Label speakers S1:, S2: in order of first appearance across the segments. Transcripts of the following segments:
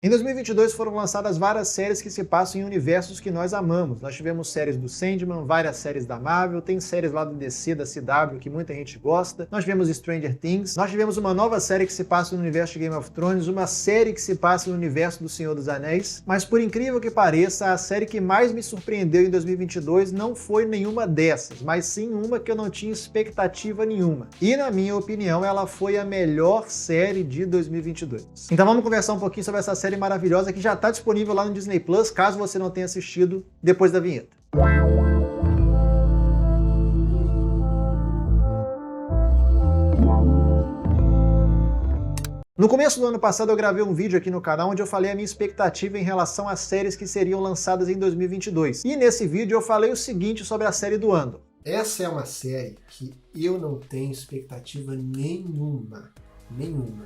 S1: Em 2022 foram lançadas várias séries que se passam em universos que nós amamos. Nós tivemos séries do Sandman, várias séries da Marvel, tem séries lá do DC, da CW, que muita gente gosta. Nós tivemos Stranger Things, nós tivemos uma nova série que se passa no universo de Game of Thrones, uma série que se passa no universo do Senhor dos Anéis. Mas por incrível que pareça, a série que mais me surpreendeu em 2022 não foi nenhuma dessas, mas sim uma que eu não tinha expectativa nenhuma. E na minha opinião, ela foi a melhor série de 2022. Então vamos conversar um pouquinho sobre essa série maravilhosa que já está disponível lá no Disney Plus, caso você não tenha assistido, depois da vinheta. No começo do ano passado eu gravei um vídeo aqui no canal onde eu falei a minha expectativa em relação às séries que seriam lançadas em 2022. E nesse vídeo eu falei o seguinte sobre a série do Andor.
S2: Essa é uma série que eu não tenho expectativa nenhuma.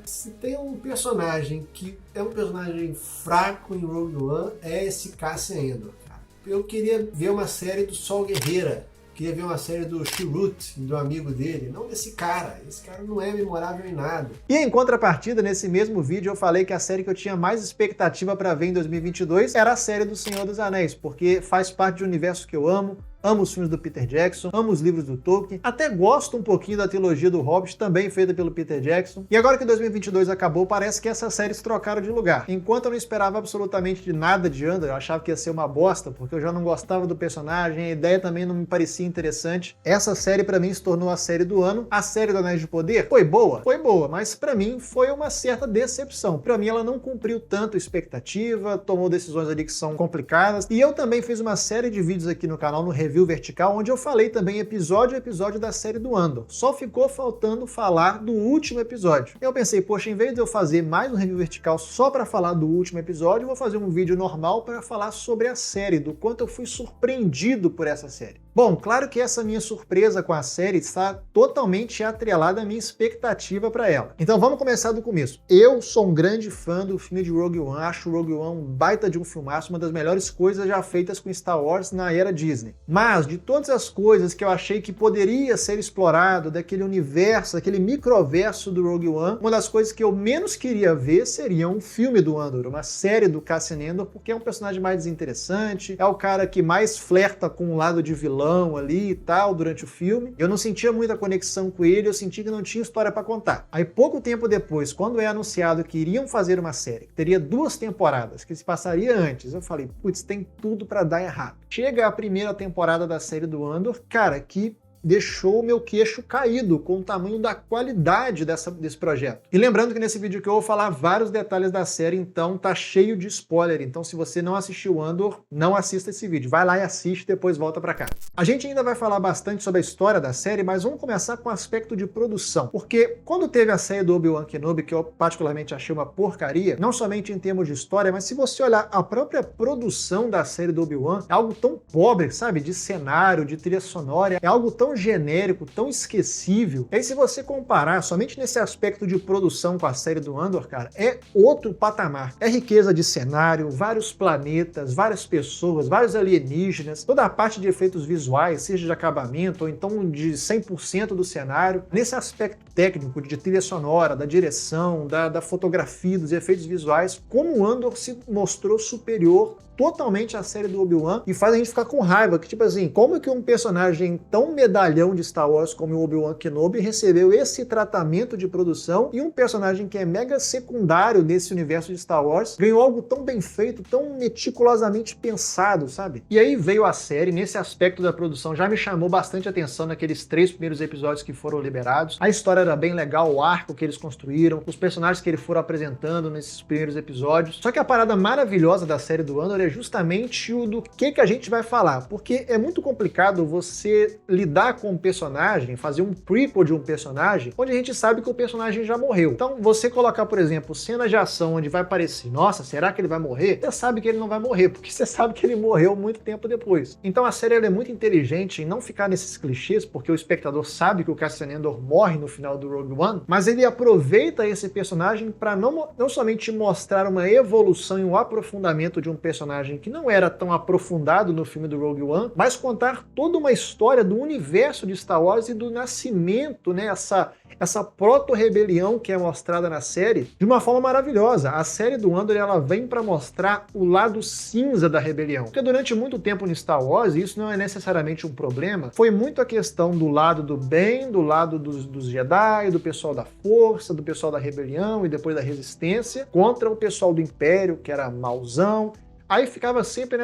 S2: Se tem um personagem que é um personagem fraco em Rogue One, é esse Cassian Andor, cara. Eu queria ver uma série do Sol Guerreira, queria ver uma série do Chirrut, do amigo dele, não desse cara. Esse cara não é memorável em nada.
S1: E em contrapartida, nesse mesmo vídeo eu falei que a série que eu tinha mais expectativa para ver em 2022 era a série do Senhor dos Anéis, porque faz parte de um universo que eu amo os filmes do Peter Jackson, amo os livros do Tolkien, até gosto um pouquinho da trilogia do Hobbit, também feita pelo Peter Jackson. E agora que 2022 acabou, parece que essas séries trocaram de lugar. Enquanto eu não esperava absolutamente de nada de Andor, eu achava que ia ser uma bosta, porque eu já não gostava do personagem, a ideia também não me parecia interessante. Essa série pra mim se tornou a série do ano. A série do Anéis de Poder foi boa, mas pra mim foi uma certa decepção. Pra mim ela não cumpriu tanto expectativa, tomou decisões ali que são complicadas. E eu também fiz uma série de vídeos aqui no canal, no Review Vertical, onde eu falei também episódio a episódio da série do Andor. Só ficou faltando falar do último episódio. Eu pensei, poxa, em vez de eu fazer mais um Review Vertical só para falar do último episódio, eu vou fazer um vídeo normal para falar sobre a série, do quanto eu fui surpreendido por essa série. Bom, claro que essa minha surpresa com a série está totalmente atrelada à minha expectativa para ela. Então vamos começar do começo. Eu sou um grande fã do filme de Rogue One, acho o Rogue One um baita de um filmaço, uma das melhores coisas já feitas com Star Wars na era Disney. Mas de todas as coisas que eu achei que poderia ser explorado daquele universo, daquele microverso do Rogue One, uma das coisas que eu menos queria ver seria um filme do Andor, uma série do Cassian Andor, porque é um personagem mais desinteressante, é o cara que mais flerta com o lado de vilão ali e tal durante o filme. Eu não sentia muita conexão com ele, eu sentia que não tinha história para contar. Aí pouco tempo depois, quando é anunciado que iriam fazer uma série, que teria 2 temporadas, que se passaria antes, eu falei, putz, tem tudo para dar errado. Chega a primeira temporada da série do Andor, cara, que deixou o meu queixo caído com o tamanho da qualidade desse projeto. E lembrando que nesse vídeo que eu vou falar vários detalhes da série, então tá cheio de spoiler. Então se você não assistiu Andor, não assista esse vídeo. Vai lá e assiste, depois volta pra cá. A gente ainda vai falar bastante sobre a história da série, mas vamos começar com o aspecto de produção. Porque quando teve a série do Obi-Wan Kenobi, que eu particularmente achei uma porcaria, não somente em termos de história, mas se você olhar a própria produção da série do Obi-Wan, é algo tão pobre, sabe? De cenário, de trilha sonora, é algo tão genérico, tão esquecível. E aí se você comparar somente nesse aspecto de produção com a série do Andor, cara, é outro patamar. É riqueza de cenário, vários planetas, várias pessoas, vários alienígenas, toda a parte de efeitos visuais, seja de acabamento ou então de 100% do cenário. Nesse aspecto técnico de trilha sonora, da direção, da fotografia, dos efeitos visuais, como o Andor se mostrou superior totalmente à série do Obi-Wan e faz a gente ficar com raiva, que tipo assim, como que um personagem tão medalhão de Star Wars como o Obi-Wan Kenobi recebeu esse tratamento de produção e um personagem que é mega secundário nesse universo de Star Wars ganhou algo tão bem feito, tão meticulosamente pensado, sabe? E aí veio a série, nesse aspecto da produção já me chamou bastante atenção naqueles 3 primeiros episódios que foram liberados. A história era bem legal, o arco que eles construíram, os personagens que eles foram apresentando nesses primeiros episódios. Só que a parada maravilhosa da série do Andor é justamente o do que a gente vai falar, porque é muito complicado você lidar com um personagem, fazer um prequel de um personagem, onde a gente sabe que o personagem já morreu. Então, você colocar, por exemplo, cenas de ação onde vai parecer, nossa, será que ele vai morrer? Você sabe que ele não vai morrer, porque você sabe que ele morreu muito tempo depois. Então, a série ela é muito inteligente em não ficar nesses clichês, porque o espectador sabe que o Cassian Andor morre no final do Rogue One, mas ele aproveita esse personagem para não somente mostrar uma evolução e um aprofundamento de um personagem personagem que não era tão aprofundado no filme do Rogue One, mas contar toda uma história do universo de Star Wars e do nascimento, né, essa proto-rebelião que é mostrada na série de uma forma maravilhosa. A série do Andor, ela vem para mostrar o lado cinza da rebelião. Porque durante muito tempo no Star Wars, e isso não é necessariamente um problema, foi muito a questão do lado do bem, do lado dos Jedi, do pessoal da Força, do pessoal da rebelião e depois da Resistência, contra o pessoal do Império, que era mauzão. Aí ficava sempre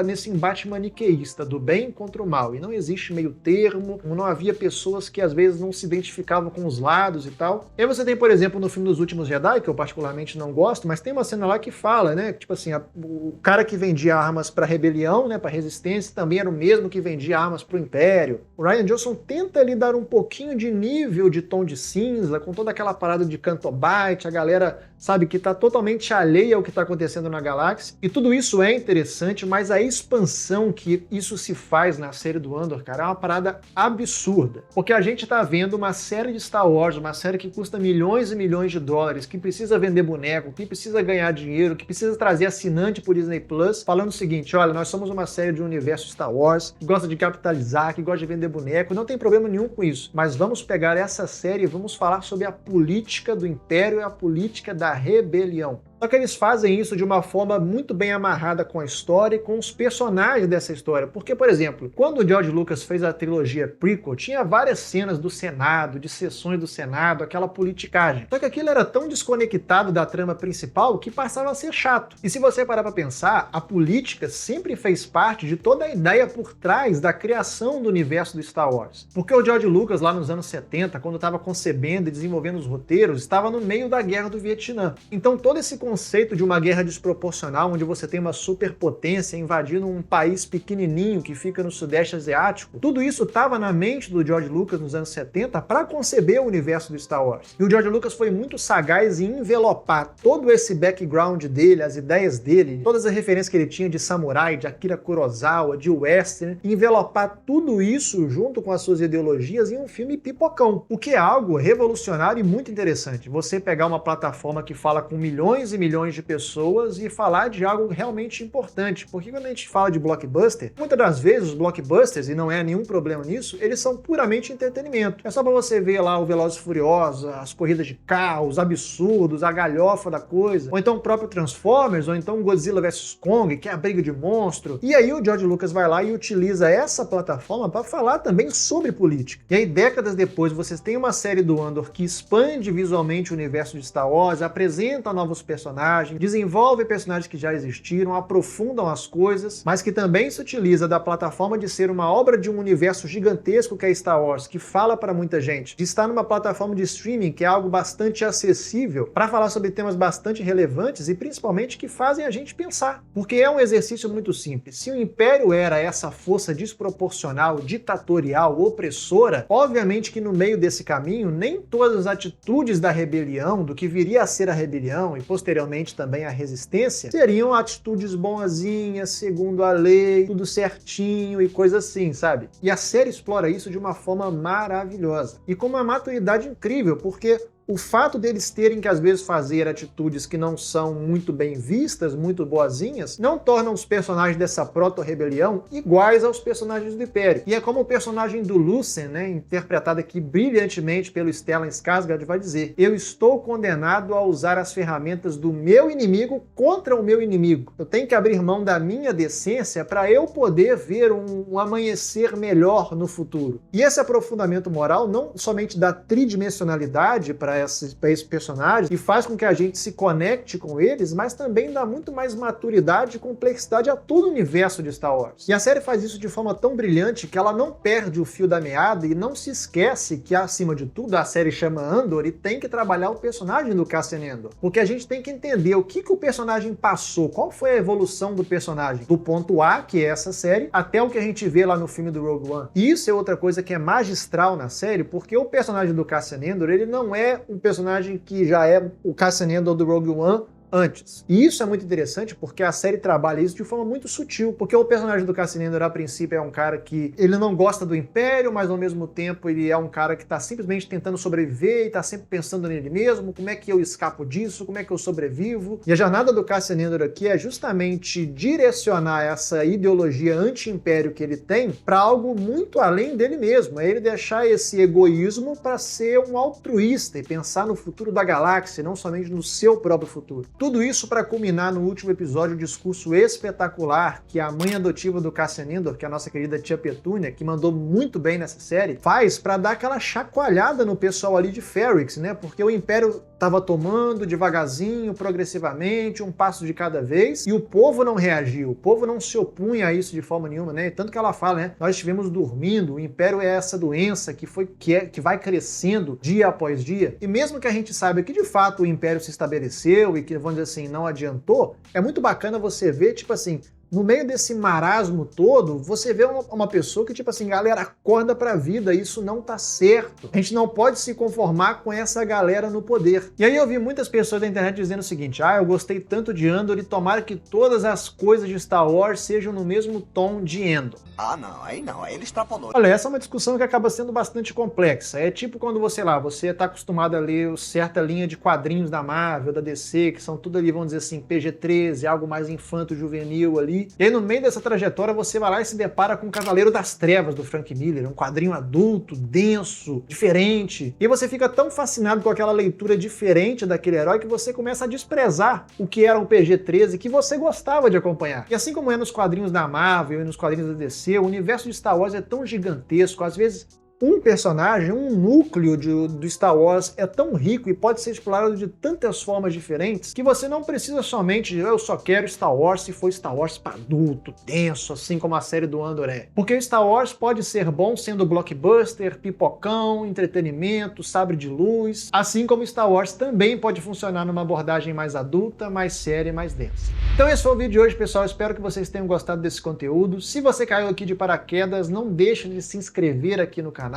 S1: nesse embate maniqueísta, do bem contra o mal, e não existe meio termo, não havia pessoas que às vezes não se identificavam com os lados e tal. E aí você tem, por exemplo, no filme dos Últimos Jedi, que eu particularmente não gosto, mas tem uma cena lá que fala, né, tipo assim, o cara que vendia armas pra rebelião, né, pra resistência, também era o mesmo que vendia armas pro Império. O Rian Johnson tenta ali dar um pouquinho de nível de tom de cinza, com toda aquela parada de Cantobite, a galera, sabe, que tá totalmente alheia ao que tá acontecendo na galáxia, e tudo isso é interessante, mas a expansão que isso se faz na série do Andor, cara, é uma parada absurda. Porque a gente tá vendo uma série de Star Wars, uma série que custa milhões e milhões de dólares, que precisa vender boneco, que precisa ganhar dinheiro, que precisa trazer assinante pro Disney Plus, falando o seguinte: olha, nós somos uma série de universo Star Wars, que gosta de capitalizar, que gosta de vender boneco, não tem problema nenhum com isso, mas vamos pegar essa série e vamos falar sobre a política do Império e a política da rebelião. Só que eles fazem isso de uma forma muito bem amarrada com a história e com os personagens dessa história. Porque, por exemplo, quando o George Lucas fez a trilogia prequel, tinha várias cenas do Senado, de sessões do Senado, aquela politicagem. Só que aquilo era tão desconectado da trama principal que passava a ser chato. E se você parar pra pensar, a política sempre fez parte de toda a ideia por trás da criação do universo do Star Wars. Porque o George Lucas, lá nos anos 70, quando estava concebendo e desenvolvendo os roteiros, estava no meio da Guerra do Vietnã. Então todo esse conceito de uma guerra desproporcional, onde você tem uma superpotência invadindo um país pequenininho que fica no Sudeste Asiático, tudo isso estava na mente do George Lucas nos anos 70 para conceber o universo do Star Wars. E o George Lucas foi muito sagaz em envelopar todo esse background dele, as ideias dele, todas as referências que ele tinha de samurai, de Akira Kurosawa, de western, envelopar tudo isso junto com as suas ideologias em um filme pipocão, o que é algo revolucionário e muito interessante. Você pegar uma plataforma que fala com milhões e milhões de pessoas e falar de algo realmente importante, porque quando a gente fala de blockbuster, muitas das vezes os blockbusters, e não é nenhum problema nisso, eles são puramente entretenimento. É só pra você ver lá o Velozes e Furiosos, as corridas de carros, os absurdos, a galhofa da coisa, ou então o próprio Transformers, ou então Godzilla vs Kong, que é a briga de monstro. E aí o George Lucas vai lá e utiliza essa plataforma para falar também sobre política. E aí, décadas depois, vocês têm uma série do Andor que expande visualmente o universo de Star Wars, apresenta novos personagens, desenvolve personagens que já existiram, aprofundam as coisas, mas que também se utiliza da plataforma de ser uma obra de um universo gigantesco que é Star Wars, que fala para muita gente, de estar numa plataforma de streaming que é algo bastante acessível para falar sobre temas bastante relevantes e principalmente que fazem a gente pensar. Porque é um exercício muito simples. Se o Império era essa força desproporcional, ditatorial, opressora, obviamente que no meio desse caminho, nem todas as atitudes da rebelião, do que viria a ser a rebelião e posteriormente também a resistência, seriam atitudes boazinhas, segundo a lei, tudo certinho e coisa assim, sabe? E a série explora isso de uma forma maravilhosa. E com uma maturidade incrível, porque o fato deles terem que às vezes fazer atitudes que não são muito bem vistas, muito boazinhas, não tornam os personagens dessa proto-rebelião iguais aos personagens do Império. E é como o personagem do Lucen, né, interpretado aqui brilhantemente pelo Stellan Skarsgård, vai dizer: eu estou condenado a usar as ferramentas do meu inimigo contra o meu inimigo. Eu tenho que abrir mão da minha decência para eu poder ver um amanhecer melhor no futuro. E esse aprofundamento moral não somente dá tridimensionalidade para esses personagens e faz com que a gente se conecte com eles, mas também dá muito mais maturidade e complexidade a todo o universo de Star Wars. E a série faz isso de forma tão brilhante que ela não perde o fio da meada e não se esquece que, acima de tudo, a série chama Andor e tem que trabalhar o personagem do Cassian Andor. Porque a gente tem que entender o que o personagem passou, qual foi a evolução do personagem, do ponto A, que é essa série, até o que a gente vê lá no filme do Rogue One. E isso é outra coisa que é magistral na série, porque o personagem do Cassian Andor, ele não é um personagem que já é o Cassian Andor do Rogue One antes. E isso é muito interessante porque a série trabalha isso de forma muito sutil, porque o personagem do Cassian Andor, a princípio, é um cara que ele não gosta do Império, mas ao mesmo tempo ele é um cara que tá simplesmente tentando sobreviver e tá sempre pensando nele mesmo, como é que eu escapo disso, como é que eu sobrevivo. E a jornada do Cassian Andor aqui é justamente direcionar essa ideologia anti-império que ele tem para algo muito além dele mesmo, é ele deixar esse egoísmo para ser um altruísta e pensar no futuro da galáxia, não somente no seu próprio futuro. Tudo isso para culminar no último episódio, o discurso espetacular que a mãe adotiva do Cassian Andor, que é a nossa querida tia Petúnia, que mandou muito bem nessa série, faz para dar aquela chacoalhada no pessoal ali de Ferrix, né? Porque o Império estava tomando devagarzinho, progressivamente, um passo de cada vez, e o povo não reagiu, o povo não se opunha a isso de forma nenhuma, né? Tanto que ela fala, né? Nós estivemos dormindo, o Império é essa doença que vai crescendo dia após dia, e mesmo que a gente saiba que de fato o Império se estabeleceu e que, vamos dizer assim, não adiantou, é muito bacana você ver, tipo assim, no meio desse marasmo todo, você vê uma pessoa que, tipo assim, galera, acorda pra vida, isso não tá certo. A gente não pode se conformar com essa galera no poder. E aí eu vi muitas pessoas na internet dizendo o seguinte, eu gostei tanto de Andor e tomara que todas as coisas de Star Wars sejam no mesmo tom de Andor.
S3: Não, aí ele extrapolou.
S1: Olha, essa é uma discussão que acaba sendo bastante complexa. É tipo quando você tá acostumado a ler certa linha de quadrinhos da Marvel, da DC, que são tudo ali, vamos dizer assim, PG-13, algo mais infanto-juvenil ali. E aí no meio dessa trajetória você vai lá e se depara com o Cavaleiro das Trevas do Frank Miller, um quadrinho adulto, denso, diferente. E você fica tão fascinado com aquela leitura diferente daquele herói que você começa a desprezar o que era um PG-13 que você gostava de acompanhar. E assim como é nos quadrinhos da Marvel e nos quadrinhos da DC, o universo de Star Wars é tão gigantesco, às vezes um personagem, um núcleo do Star Wars é tão rico e pode ser explorado de tantas formas diferentes que você não precisa somente de eu só quero Star Wars se for Star Wars para adulto, denso, assim como a série do Andor é. Porque Star Wars pode ser bom sendo blockbuster, pipocão, entretenimento, sabre de luz, assim como Star Wars também pode funcionar numa abordagem mais adulta, mais séria e mais densa. Então esse foi o vídeo de hoje, pessoal. Espero que vocês tenham gostado desse conteúdo. Se você caiu aqui de paraquedas, não deixe de se inscrever aqui no canal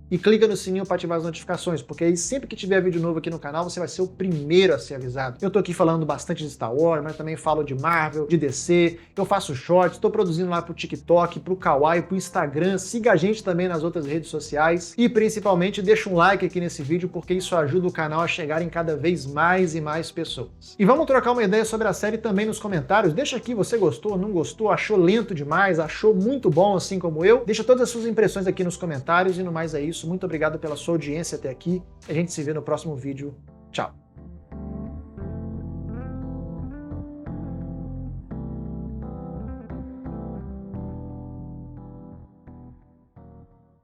S1: e clica no sininho para ativar as notificações, porque aí sempre que tiver vídeo novo aqui no canal, você vai ser o primeiro a ser avisado. Eu tô aqui falando bastante de Star Wars, mas também falo de Marvel, de DC, eu faço shorts, tô produzindo lá pro TikTok, pro Kawaii, pro Instagram, siga a gente também nas outras redes sociais e principalmente deixa um like aqui nesse vídeo, porque isso ajuda o canal a chegar em cada vez mais e mais pessoas. E vamos trocar uma ideia sobre a série também nos comentários. Deixa aqui, você gostou, não gostou, achou lento demais, achou muito bom assim como eu? Deixa todas as suas impressões aqui nos comentários e no mais é isso. Muito obrigado pela sua audiência até aqui. A gente se vê no próximo vídeo. Tchau!